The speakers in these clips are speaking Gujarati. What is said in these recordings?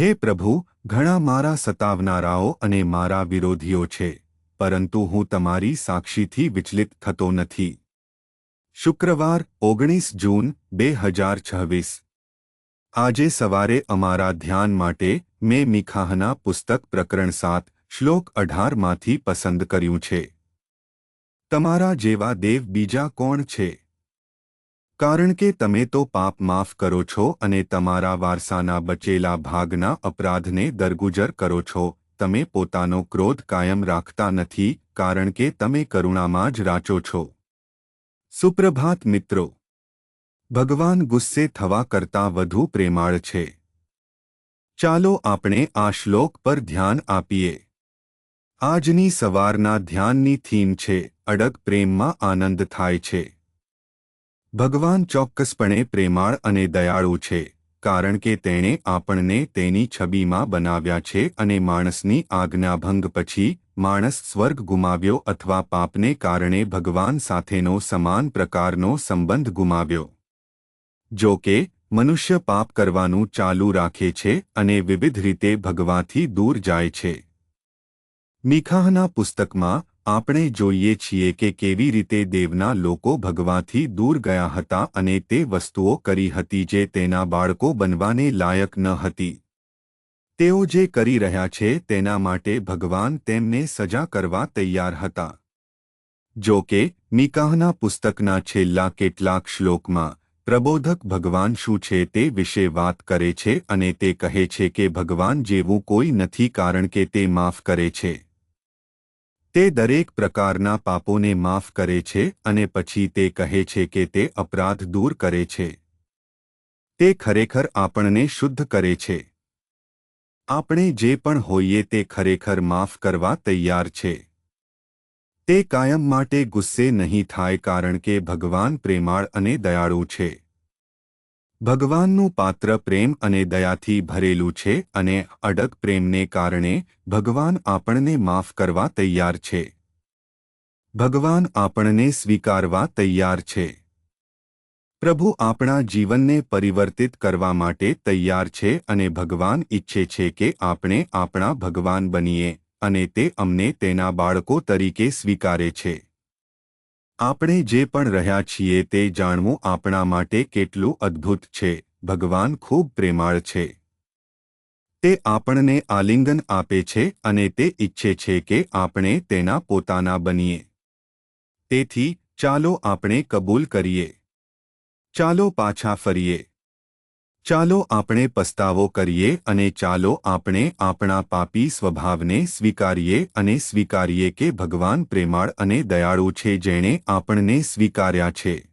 હે પ્રભુ, ઘણા મારા સતાવનારાઓ અને મારા વિરોધીઓ છે, પરંતુ હું તમારી સાક્ષીથી વિચલિત થતો નથી. શુક્રવાર 19 જૂન 2026. આજે સવારે અમારા ધ્યાન માટે મેં મીખાહના પુસ્તક પ્રકરણ 7 શ્લોક 18માંથી પસંદ કર્યું છે. તમારા જેવા દેવ બીજા કોણ છે? કારણ કે તમે તો પાપ માફ કરો છો અને તમારા વારસાના બચેલા ભાગના અપરાધને દરગુજર કરો છો. તમે પોતાનો ક્રોધ કાયમ રાખતા નથી, કારણ કે તમે કરુણામાં જ રાચો છો. સુપ્રભાત મિત્રો. ભગવાન ગુસ્સે થવા કરતાં વધુ પ્રેમાળ છે. ચાલો આપણે આ શ્લોક પર ધ્યાન આપીએ. આજની સવારના ધ્યાનની થીમ છે, અડગ પ્રેમમાં આનંદ થાય છે. ભગવાન ચોક્કસપણે પ્રેમાળ અને દયાળુ છે, કારણ કે તેણે આપણને તેની છબીમાં બનાવ્યા છે અને માણસની આજ્ઞાભંગ પછી માણસ સ્વર્ગ ગુમાવ્યો અથવા પાપને કારણે ભગવાન સાથેનો સમાન પ્રકારનો સંબંધ ગુમાવ્યો. જો કે મનુષ્ય પાપ કરવાનું ચાલુ રાખે છે અને વિવિધ રીતે ભગવાનથી દૂર જાય છે. મીખાહના પુસ્તકમાં આપણે જોઈએ છીએ કે કેવી રીતે દેવના લોકો ભગવાનથી દૂર ગયા હતા અને તે વસ્તુઓ કરી હતી જે તેના બાળકો બનવાને લાયક ન હતી. તેઓ જે કરી રહ્યા છે તેના માટે ભગવાન તેમને સજા કરવા તૈયાર હતા. જો કે મીકાહના પુસ્તકના છેલ્લા કેટલાક શ્લોકમાં પ્રબોધક ભગવાન શું છે તે વિશે વાત કરે છે અને તે કહે છે કે ભગવાન જેવું કોઈ નથી કારણ કે તે માફ કરે છે. તે દરેક પ્રકારના પાપોને માફ કરે છે અને પછી તે કહે છે કે તે અપરાધ દૂર કરે છે. તે ખરેખર આપણને શુદ્ધ કરે છે. આપણે જે પણ હોઈએ તે ખરેખર માફ કરવા તૈયાર છે. તે કાયમ માટે ગુસ્સે નહીં થાય કારણ કે ભગવાન પ્રેમાળ અને દયાળુ છે. ભગવાનનું પાત્ર પ્રેમ અને દયાથી ભરેલું છે અને અડગ પ્રેમને કારણે ભગવાન આપણને માફ કરવા તૈયાર છે. ભગવાન આપણને સ્વીકારવા તૈયાર છે. પ્રભુ આપણા જીવનને પરિવર્તિત કરવા માટે તૈયાર છે અને ભગવાન ઈચ્છે છે કે આપણે આપણા ભગવાન બનીએ અને તે અમને તેના બાળકો તરીકે સ્વીકારે છે. આપણે જે પણ રહ્યા છીએ તે જાણવું આપણા માટે કેટલું અદ્ભુત છે. ભગવાન ખૂબ પ્રેમાળ છે. તે આપણને આલિંગન આપે છે અને તે ઈચ્છે છે કે આપણે તેના પોતાના બનીએ. તેથી ચાલો આપણે કબૂલ કરીએ. ચાલો પાછા ફરીએ. ચાલો આપણે પસ્તાવો કરીએ અને ચાલો આપણે આપણા પાપી સ્વભાવને સ્વીકારીએ અને સ્વીકારીએ કે ભગવાન પ્રેમાળ અને દયાળુ છે જેણે આપણને સ્વીકાર્યા છે.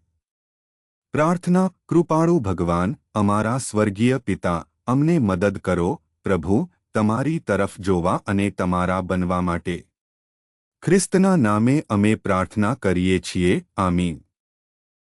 પ્રાર્થના. કૃપાળુ ભગવાન, અમારા સ્વર્ગીય પિતા, અમને મદદ કરો, પ્રભુ, તમારી તરફ જોવા અને તમારા બનવા માટે. ખ્રિસ્તના નામે અમે પ્રાર્થના કરીએ છીએ. આમીન.